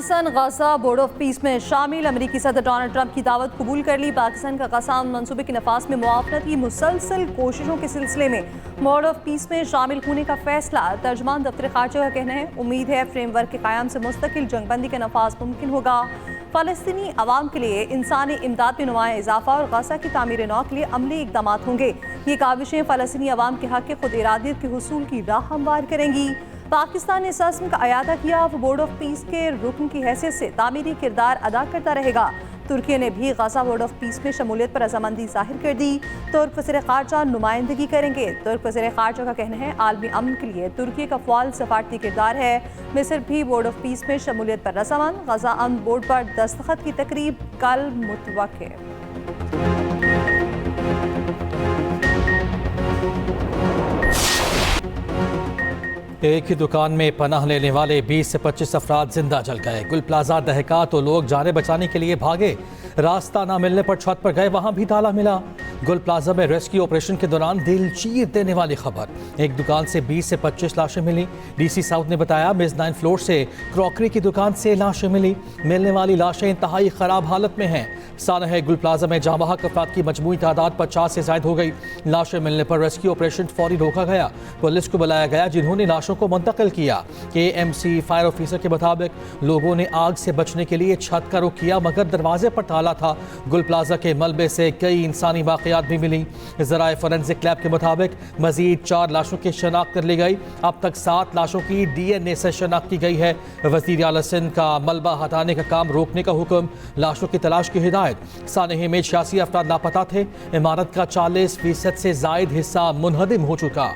Pakistan Gaza board of peace में शामिल। अमेरिकी सदर डोनाल्ड ट्रंप की दावत कबूल कर ली। पाकिस्तान का गाजा मंसूबे के नफाज में मुआवनत की मुसलसल कोशिशों के सिलसिले में बोर्ड ऑफ पीस में शामिल होने का फैसला। तर्जमान दफ्तर खारजा का कहना है, उम्मीद है फ्रेमवर्क के कायम से मुस्तकिल जंगबंदी का नफाज मुमकिन होगा। फ़लस्तीनी अवाम के लिए इंसानी इमदाद में नुमाया इजाफा और गाजा की तामीर नौ के लिए अमली इकदाम होंगे। ये काविशें फ़लस्तीनी अवाम के हक़ खुद इरादियत के हुसूल की राह हमवार करेंगी। पाकिस्तान ने इस रस्म का अयादा किया, वो बोर्ड ऑफ पीस के रुकन की हैसियत से तामीरी किरदार अदा करता रहेगा। तुर्की ने भी गाजा बोर्ड ऑफ पीस में शमूलियत पर रजामंदी जाहिर कर दी। तुर्क वज़ीर ख़ारजा नुमाइंदगी करेंगे। तुर्क वज़ीर ख़ारजा का कहना है, आलमी अमन के लिए तुर्की का फ़आल सफारती किरदार है। मिस्र भी बोर्ड ऑफ पीस में शमूलियत पर रजामंद। गाजा अमन बोर्ड पर दस्तखत की तकरीब कल मुतवक्किल। एक ही दुकान में पनाह लेने वाले 20 से 25 अफराद जिंदा जल गए। गुल प्लाजा दहका तो लोग जाने बचाने के लिए भागे। रास्ता ना मिलने पर छत पर गए, वहां भी ताला मिला। गुल प्लाजा में रेस्क्यू ऑपरेशन के दौरान दिल चीर देने वाली खबर। एक दुकान से 20 से 25 लाशें मिली। डीसी साउथ ने बताया, मेज़नाइन फ्लोर से क्रॉकरी की दुकान से लाशें मिली। मिलने वाली लाशें इंतहाई खराब हालत में हैं। सानह गुल प्लाजा में जाँ बहक अफराद की मजमूई तादाद 50 से ज़ायद हो गई। लाशें मिलने पर रेस्क्यू ऑपरेशन फौरी रोका गया। पुलिस को बुलाया गया, जिन्होंने लाशों को मुंतकिल किया। KMC फायर ऑफिसर के मुताबिक लोगों ने आग से बचने के लिए छत का रुख किया, मगर दरवाजे पर ताला था। गुल प्लाजा के मलबे से कई इंसानी बाक़ियात भी मिली। ज़राए फोरेंसिक लैब के मुताबिक मजीद 4 लाशों की शनाख्त कर ली गई। अब तक 7 लाशों की DNA से शनाख्त की गई है। वज़ीर आला सिंध का मलबा हटाने का काम रोकने का हुक्म, लाशों की तलाश की हिदायत। सानहे में 86 अफराद लापता थे। इमारत का 40% से ज़ायद हिस्सा मुनहदिम हो चुका।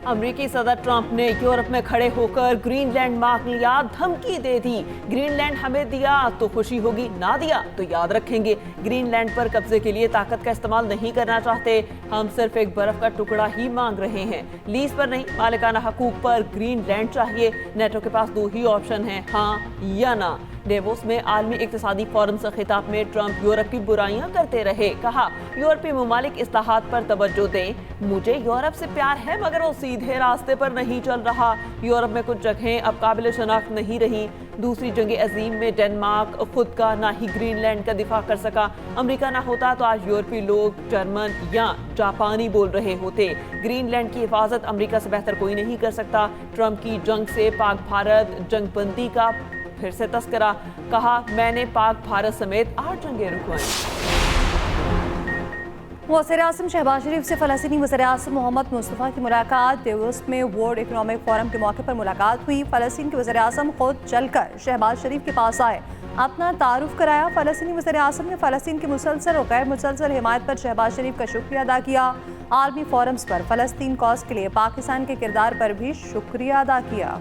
अमेरिकी सदर ट्रंप ने यूरोप में खड़े होकर ग्रीनलैंड मांग लिया, धमकी दे दी। ग्रीनलैंड हमें दिया तो खुशी होगी, ना दिया तो याद रखेंगे। ग्रीनलैंड पर कब्जे के लिए ताकत का इस्तेमाल नहीं करना चाहते, हम सिर्फ एक बर्फ का टुकड़ा ही मांग रहे हैं। लीज पर नहीं, मालिकाना हकूक पर ग्रीनलैंड चाहिए। नेटो के पास 2 ही ऑप्शन हैं, हाँ या ना। डेवोस में आलमी इक्तिसादी फोरम से खिताब में ट्रंप यूरोप की बुराइयां करते रहे। कहा, यूरोपीय ममालिक इस्लाहात पर तवज्जो दें। मुझे यूरोप से प्यार है, मगर वो सीधे रास्ते पर नहीं चल रहा। यूरोप में कुछ जगहें अब काबिल शनाख्त नहीं रही। दूसरी जंग अजीम में डेनमार्क खुद का ना ही ग्रीनलैंड का दिफा कर सका। अमेरिका ना होता तो आज यूरोपीय लोग जर्मन या जापानी बोल रहे होते। ग्रीनलैंड की हिफाजत अमेरिका से बेहतर कोई नहीं कर सकता। ट्रंप की जंग से पाक भारत जंगबंदी का फिर से तस्करा। कहा, मैंने पाक भारत समेत 8 जंगें रुकवाई। वज़ीर-ए-आज़म शहबाज शरीफ से फ़लस्तीनी वज़ीर-ए-आज़म मोहम्मद मुस्तफ़ा की मुलाकात। डेवोस में वर्ल्ड इकोनॉमिक फोरम के मौके पर मुलाकात हुई। फ़लस्तीन के वज़ीर-ए-आज़म खुद चलकर शहबाज शरीफ के पास आए, अपना तारुफ कराया। फ़लस्तीनी वज़ीर-ए-आज़म ने फ़लस्तीन की मुसलसल और गैर मुसलसल हिमायत पर शहबाज शरीफ का शुक्रिया अदा किया। आलमी फोरम्स पर फ़लस्तीन कॉज के लिए पाकिस्तान के किरदार पर भी शुक्रिया अदा किया।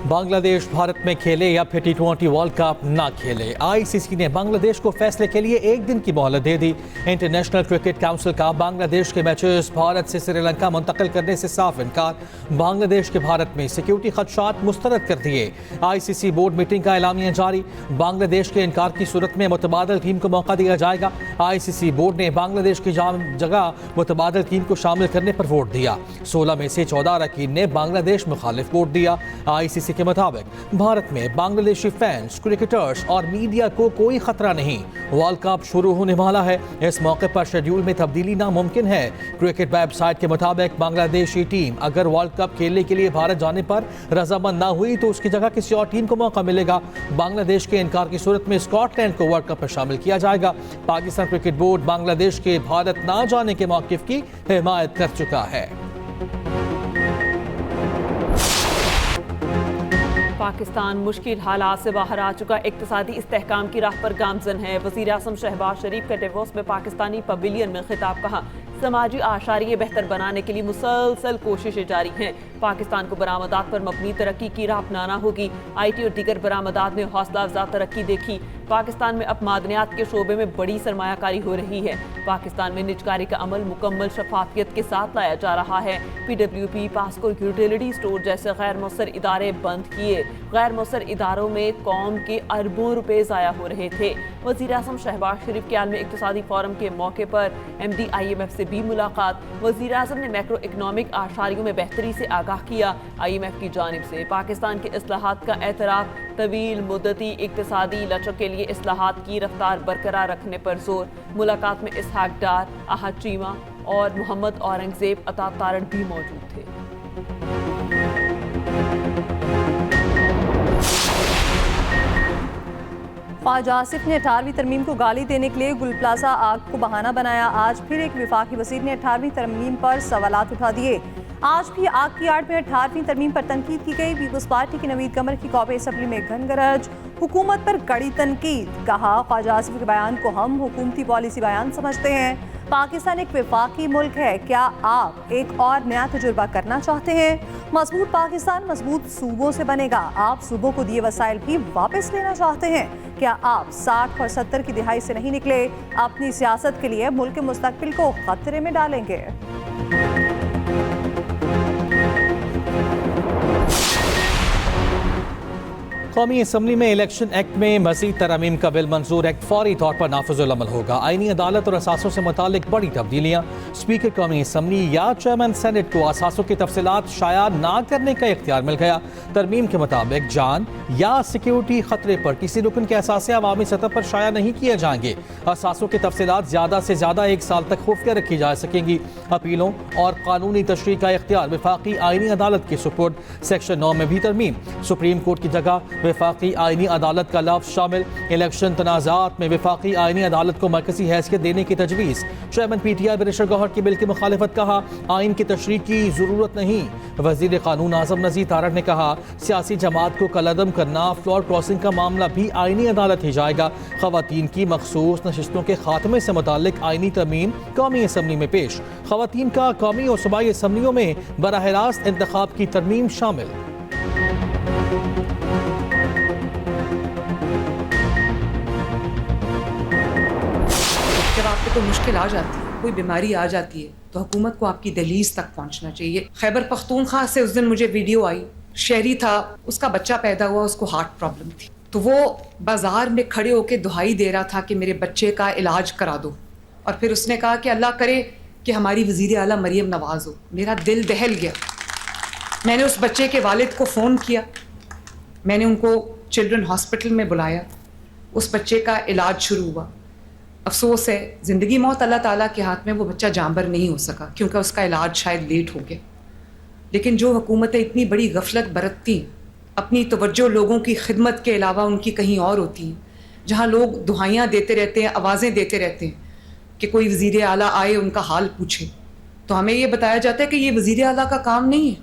बांग्लादेश भारत में खेले या फिर T20 वर्ल्ड कप ना खेले, ICC ने बांग्लादेश को फैसले के लिए 1 दिन की मोहलत दे दी। इंटरनेशनल क्रिकेट काउंसिल का बांग्लादेश के मैचेस भारत से श्रीलंका मुंतकिल करने से साफ इनकार। बांग्लादेश के भारत में सिक्योरिटी खदशात मुस्तरद कर दिए। ICC बोर्ड मीटिंग का एलामिया जारी। बांग्लादेश के इनकार की सूरत में मुतबादल टीम को मौका दिया जाएगा। ICC बोर्ड ने बांग्लादेश की जगह मुतबादल टीम को शामिल करने पर वोट दिया। 16 में से 14 अरकान ने बांग्लादेश मुखालिफ वोट दिया। ICC के मुताबिक भारत में बांग्लादेशी फैंस, क्रिकेटर्स और मीडिया को कोई खतरा नहीं। वर्ल्ड कप शुरू होने वाला है। इस मौके पर शेड्यूल में तब्दीली नामुमकिन है। क्रिकेट वेबसाइट के मुताबिक बांग्लादेशी टीम अगर वर्ल्ड कप खेलने के लिए भारत जाने पर रजामंद ना हुई तो उसकी जगह किसी और टीम को मौका मिलेगा। बांग्लादेश के इनकार की सूरत में स्कॉटलैंड को वर्ल्ड कप में शामिल किया जाएगा। पाकिस्तान क्रिकेट बोर्ड बांग्लादेश के भारत ना जाने के मौकिफ की हिमायत कर चुका है। पाकिस्तान मुश्किल हालात से बाहर आ चुका, इक्तिसादी इस्तेहकाम की राह पर गामजन है। वज़ीर-ए-आज़म शहबाज शरीफ का डेवोस में पाकिस्तानी पवेलियन में खिताब। कहा, समाजी आशारिये बेहतर बनाने के लिए मुसलसल कोशिशें जारी हैं। पाकिस्तान को बरामदात पर मबनी तरक्की की राह अपनाना होगी। IT और दीगर बरामदात में हौसला अफजा तरक्की देखी। पाकिस्तान में अब मादनियात के शोबे में बड़ी सरमायाकारी हो रही है। पाकिस्तान में निजकारी का अमल मुकम्मल शफाफियत के साथ लाया जा रहा है। PWP, पास्को, यूटिलिटी स्टोर जैसे गैर मुअस्सर इदारे बंद किए। गैर मुअस्सर इदारों में कौम के अरबों रुपए ज़ाया हो रहे थे। वज़ीर आज़म शहबाज शरीफ के आलमी इक़्तिसादी फोरम के मौके पर MD IMF से भी मुलाकात। वज़ीर आज़म ने मैक्रो इकनॉमिक आशारियों में बेहतरी से आगाह किया। IMF की जानिब से पाकिस्तान के इस्लाहात का एतराफ़, तवील मुद्दती इक़्तिसादी लचक के लिए इस्लाहात की रफ्तार बरकरार रखने पर जोर। मुलाकात में इसहाक डार, आहद चीमा और मोहम्मद औरंगज़ेब अता तारड़ भी मौजूद थे। ख्वाजा आसिफ ने 18वीं तरमीम को गाली देने के लिए गुल प्लाजा आग को बहाना बनाया। आज फिर एक वफाकी वज़ीर ने 18वीं तरमीम पर सवालात उठा दिए। आज भी आग की आड़ में 18वीं तरमीम पर तनकीद की गई। पीपल्स पार्टी की नवीद कमर की कौमी असम्बली में घनगरज, हुकूमत पर कड़ी तनकीद। कहा, ख्वाजा आसिफ के बयान को हम हुकूमती पॉलिसी बयान समझते हैं। पाकिस्तान एक वफाकी मुल्क है, क्या आप एक और नया तजुर्बा करना चाहते हैं? मजबूत पाकिस्तान मजबूत सूबों से बनेगा। आप सूबों को दिए वसाइल भी वापस लेना चाहते हैं? क्या आप 60 और 70 की दिहाई से नहीं निकले? अपनी सियासत के लिए मुल्क के मुस्तकबिल को खतरे में डालेंगे? कौमी असम्बली में इलेक्शन एक्ट में मज़ीद तरमीम का बिल मंजूर। एक्ट फौरी तौर पर नाफिजुल अमल होगा। आईनी अदालत और असासों से मुतालिक बड़ी तब्दीलियाँ। स्पीकर कौमी असम्बली या चेयरमैन सेनेट को असासों की तफसीलात शाया ना करने का इख्तियार मिल गया। तरमीम के मुताबिक जान या सिक्योरिटी खतरे पर किसी रुकन के असासे अवामी सतह पर शाया नहीं किए जाएंगे। असासों की तफसीलात ज़्यादा से ज़्यादा 1 साल तक खुफिया रखी जा सकेंगी। अपीलों और कानूनी तशरीह का इख्तियार वफाकी आईनी अदालत के सुपुर्द। सेक्शन 9 में भी तरमीम। सुप्रीम कोर्ट की जगह वफाकी आईनी अदालत का लफ्ज़ शामिल। इलेक्शन तनाज़ात में वफाकी आईनी अदालत को मरकजी हैसियत देने की तजवीज़। चेयरमैन PTI बैरिस्टर गौहर की बिल की मुखालिफत। कहा, आइन की तशरीह की ज़रूरत नहीं। वज़ीर कानून आज़म नज़ीर तारड़ ने कहा, सियासी जमात को कलअदम करना, फ्लोर क्रॉसिंग का मामला भी आईनी अदालत ही जाएगा। ख़वातीन की मखसूस नशिस्तों के खात्मे से मुताल्लिक आईनी तरमीम कौमी असम्बली में पेश। ख़वातीन का कौमी और सूबाई असम्बलियों में बराह रास्त इंतखाब की तरमीम शामिल। जब आप पे कोई मुश्किल आ जाती है, कोई बीमारी आ जाती है, तो हुकूमत को आपकी दहलीज तक पहुंचना चाहिए। खैबर पख्तूनख्वा से उस दिन मुझे वीडियो आई, शहरी था, उसका बच्चा पैदा हुआ, उसको हार्ट प्रॉब्लम थी, तो वो बाजार में खड़े होकर दुहाई दे रहा था कि मेरे बच्चे का इलाज करा दो। और फिर उसने कहा कि अल्लाह करे कि हमारी वज़ीर आला मरियम नवाज हो। मेरा दिल दहल गया। मैंने उस बच्चे के वालिद को फ़ोन किया, मैंने उनको चिल्ड्रन हॉस्पिटल में बुलाया, उस बच्चे का इलाज शुरू हुआ। अफसोस है, ज़िंदगी मौत अल्लाह ताला के हाथ में, वो बच्चा जानबर नहीं हो सका क्योंकि उसका इलाज शायद लेट हो गया। लेकिन जो हुकूमतें इतनी बड़ी गफलत बरतती, अपनी तवज्जो लोगों की खिदमत के अलावा उनकी कहीं और होती हैं, जहाँ लोग दुहाइयाँ देते रहते हैं, आवाज़ें देते रहते हैं कि कोई वज़ीर आला आए उनका हाल पूछे, तो हमें ये बताया जाता है कि ये वज़ीर आला का काम नहीं है।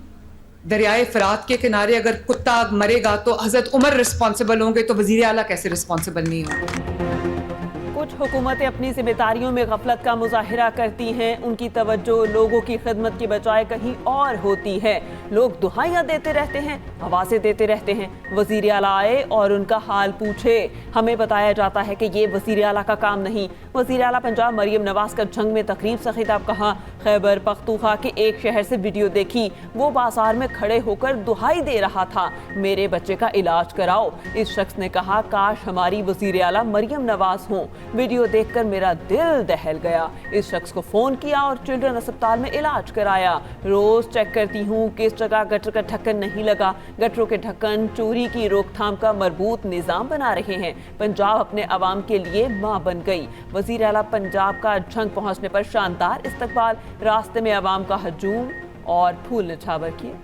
दरियाए फ़रात के किनारे अगर कुत्ता मरेगा तो हज़रत उमर रिस्पॉन्सिबल होंगे, तो वज़ीर आला कैसे रिस्पॉन्सिबल नहीं होंगे? कुछ हुकूमतें अपनी जिम्मेदारियों में गफलत का मुजाहिरा करती हैं। उनकी तवज्जो लोगों की खिदमत की बजाय कहीं और होती है। लोग दुहाइयाँ देते रहते हैं, आवाज़ें देते रहते हैं। वज़ीर आला आए और उनका हाल पूछे। हमें बताया जाता है कि ये वज़ीर आला का काम नहीं। वज़ीर आला पंजाब मरियम नवाज का जंग में तकरीब से खिताब। कहा, खैबर पख्तूनख्वा के एक शहर से वीडियो देखी, वो बाजार में खड़े होकर दुहाई दे रहा था, मेरे बच्चे का इलाज कराओ। इस शख्स ने कहा, काश हमारी वज़ीर आला मरियम नवाज हों। वीडियो देखकर मेरा दिल दहल गया। इस शख्स को फ़ोन किया और चिल्ड्रन अस्पताल में इलाज कराया। रोज़ चेक करती हूँ किस जगह गटर का ढक्कन नहीं लगा। गटरों के ढक्कन चोरी की रोकथाम का मरबूत निज़ाम बना रहे हैं। पंजाब अपने अवाम के लिए माँ बन गई। वज़ीर आला पंजाब का झंग पहुँचने पर शानदार इस्तकबाल। रास्ते में अवाम का हजूम और फूल निछावर किए।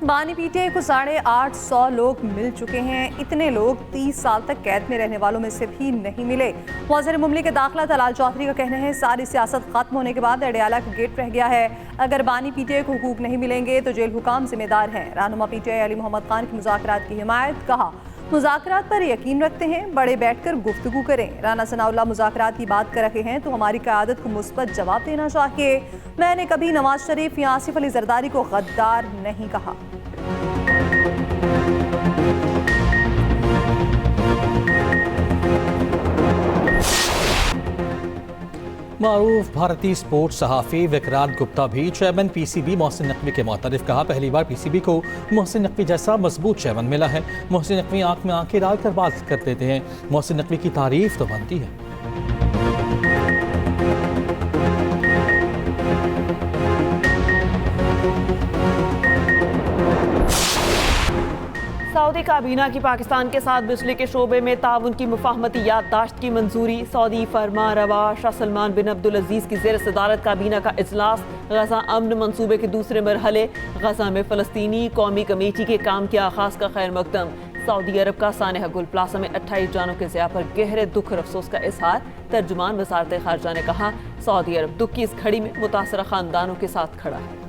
बानी पीटे को 850 लोग मिल चुके हैं। इतने लोग 30 साल तक कैद में रहने वालों में से भी नहीं मिले। वज़ीर मुमलिकत दाखिला तलाल चौधरी का कहना है, सारी सियासत खत्म होने के बाद अडयाला का गेट रह गया है। अगर बानी पीटे को हुकूक नहीं मिलेंगे तो जेल हुकाम जिम्मेदार हैं। रहनुमा PTI अली मोहम्मद खान की मुज़ाकरात की हिमायत। कहा, मुज़ाकरात पर यकीन रखते हैं, बड़े बैठकर गुफ्तगू करें। राना सनाउल्लाह मुज़ाकरात की बात कर रहे हैं तो हमारी क़यादत को मुस्बत जवाब देना चाहिए। मैंने कभी नवाज शरीफ या आसिफ अली जरदारी को गद्दार नहीं कहा। मारूफ भारतीय स्पोर्ट्स सहाफ़ी विक्रांत गुप्ता भी चेयरमैन PCB मोहसिन नकवी के मुतारिफ कहा, पहली बार PCB को मोहसिन नकवी जैसा मजबूत चेयरमैन मिला है। मोहसिन नकवी आंख में आंखें डालकर बात कर देते हैं। मोहसिन नकवी की तारीफ तो बनती है। सऊदी काबीना की पाकिस्तान के साथ बिजली के शोबे में ताउन की मुफाहमती याददाश्त की मंजूरी। सऊदी फरमा रवा शाह सलमान बिन अब्दुल अजीज़ की ज़ेर सदारत काबीना का इजलास। गजा अमन मंसूबे के दूसरे मरहले गजा में फ़लस्तीनी कौमी कमेटी के काम के आगाज़ का खैर मकदम। सऊदी अरब का सानेहा गुल प्लाजा में 28 जानों के ज़िया पर गहरे दुख और अफसोस का इजहार। तर्जुमान वज़ारत ख़ारजा ने कहा, सऊदी अरब दुख की इस घड़ी में मुतासरा ख़ानदानों के साथ खड़ा है।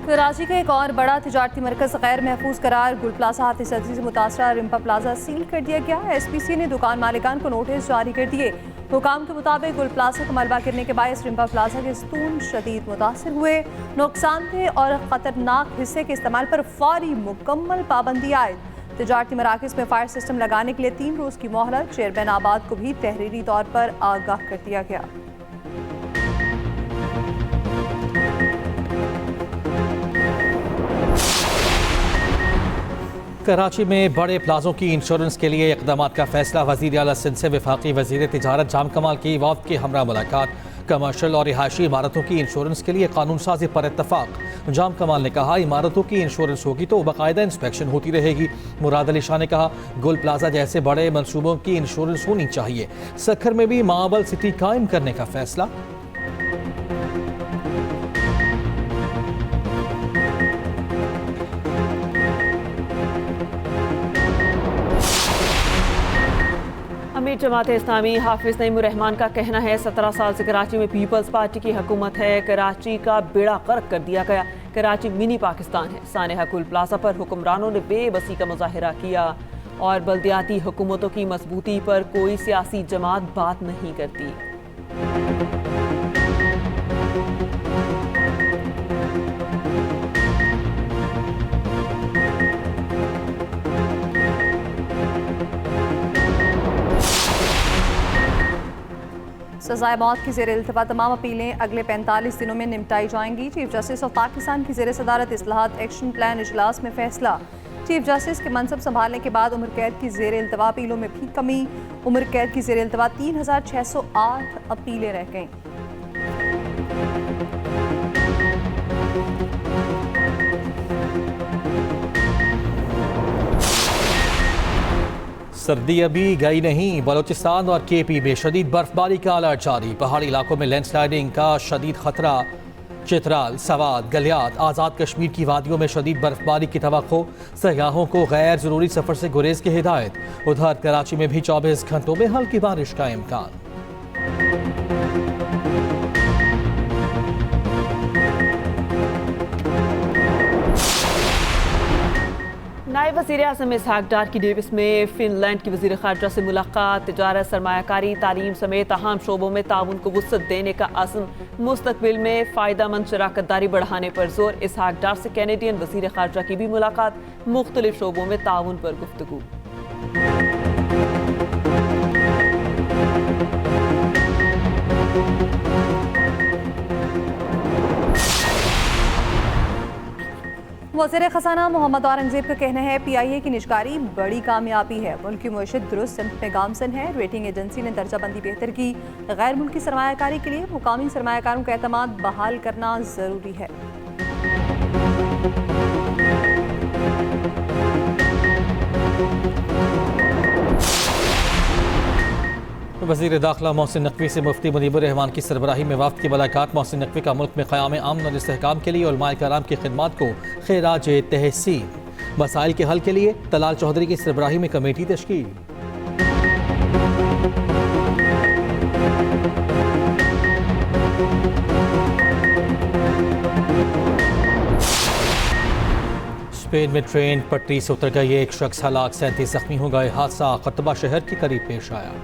कराची का एक और बड़ा तिजारती मरकज़ गैर महफूज करार गुल प्लाजा हाथी सर्दी से मुतासरा रिम्पा प्लाजा सील कर दिया गया। SPC ने दुकान मालिकान को नोटिस जारी कर दिए। हुकाम के मुताबिक गुल प्लाजा का मलबा गिरने के बायस रिम्पा प्लाजा के स्तून शदीद मुतासर हुए। नुकसानदेह और ख़तरनाक हिस्से के इस्तेमाल पर फौरी मुकम्मल पाबंदी आयद। तिजारती मराकज़ में फायर सिस्टम लगाने के लिए 3 रोज़ की मोहलत। चेयरमैन आबाद को भी तहरीरी तौर पर आगाह कर दिया गया। कराची में बड़े प्लाजों की इंश्योरेंस के लिए इक़दाम का फैसला। वज़ीर आला सिंध से वफाकी वज़ीर तिजारत जाम कमाल की वफ़द के हमरा मुलाकात। कमर्शल और रिहायशी इमारतों की इंश्योरेंस के लिए कानून साजी पर इत्तफाक। जाम कमाल ने कहा, इमारतों की इंश्योरेंस होगी तो बाकायदा इंस्पेक्शन होती रहेगी। मुराद अली शाह ने कहा, गुल प्लाजा जैसे बड़े मनसूबों की इंश्योरेंस होनी चाहिए। सखर में भी मार्बल सिटी कायम करने का फैसला। अमीर जमात इस्लामी हाफिज नईमुर रहमान का कहना है, 17 साल से कराची में पीपल्स पार्टी की हुकूमत है। कराची का बेड़ा गर्क कर दिया गया। कराची मिनी पाकिस्तान है। सानेहा गुल प्लाजा पर हुक्मरानों ने बेबसी का मुजाहिरा किया और बल्दियाती हुकूमतों की मजबूती पर कोई सियासी जमात बात नहीं करती। सजाए मौत की ज़ेर इल्तिफा तमाम अपीलें अगले 45 दिनों में निपटाई जाएंगी। चीफ जस्टिस ऑफ पाकिस्तान की ज़ेर सदारत इस्लाहात एक्शन प्लान इजलास में फैसला। चीफ जस्टिस के मनसब संभालने के बाद उम्र कैद की ज़ेर इल्तिफा अपीलों में भी कमी। उम्र कैद की ज़ेर इल्तिफा 3608 अपीलें रह गईं। सर्दी अभी गई नहीं। बलोचिस्तान और KP में शदीद बर्फबारी का अलर्ट जारी। पहाड़ी इलाकों में लैंडस्लाइडिंग का शदीद खतरा। चित्राल, सवात, गलियात, आज़ाद कश्मीर की वादियों में शदीद बर्फबारी की तवक्को। सयाहों को गैर ज़रूरी सफ़र से गुरेज की हिदायत। उधर कराची में भी 24 घंटों में हल्की बारिश का इम्कान। नायब वज़ीर आज़म इसहाक डार की डेविस में फिनलैंड की वज़ीर ख़ारजा से मुलाकात। तिजारत, सरमायाकारी, तालीम समेत अहम शोबों में ताउन को वुसअत देने का अज़्म। मुस्तक़बिल में फ़ायदामंद शराकतदारी बढ़ाने पर जोर। इसहाक डार से कैनेडियन वज़ीर ख़ारजा की भी मुलाकात। मुख्तलिफ शोबों में ताउन पर गुफ्तगू। वज़ीर ख़ज़ाना मोहम्मद औरंगज़ेब का कहना है, PIA की निजकारी बड़ी कामयाबी है। मुल्क की मईशत दुरुस्त सिमत में गामजन है। रेटिंग एजेंसी ने दर्जाबंदी बेहतर की। गैर मुल्की सरमायाकारी के लिए मुकामी सरमायाकारों का एतमाद बहाल करना ज़रूरी है। वज़ीर दाखिला मोहसिन नकवी से मुफ्ती मुनीबुर रहमान की सरबराही में वफ़द की मुलाकात। मोहसिन नकवी का मुल्क में क़याम अमन और इस्तेहकाम के लिए उलमाए कराम की खिदमात को खिराज तहसीन। मसाइल के हल के लिए तलाल चौधरी की सरबराही में कमेटी तश्कील। स्पेन में ट्रेन पटरी से उतर गई। एक शख्स हलाक, 37 जख्मी हो गए। हादसा कतबा शहर के करीब पेश आया।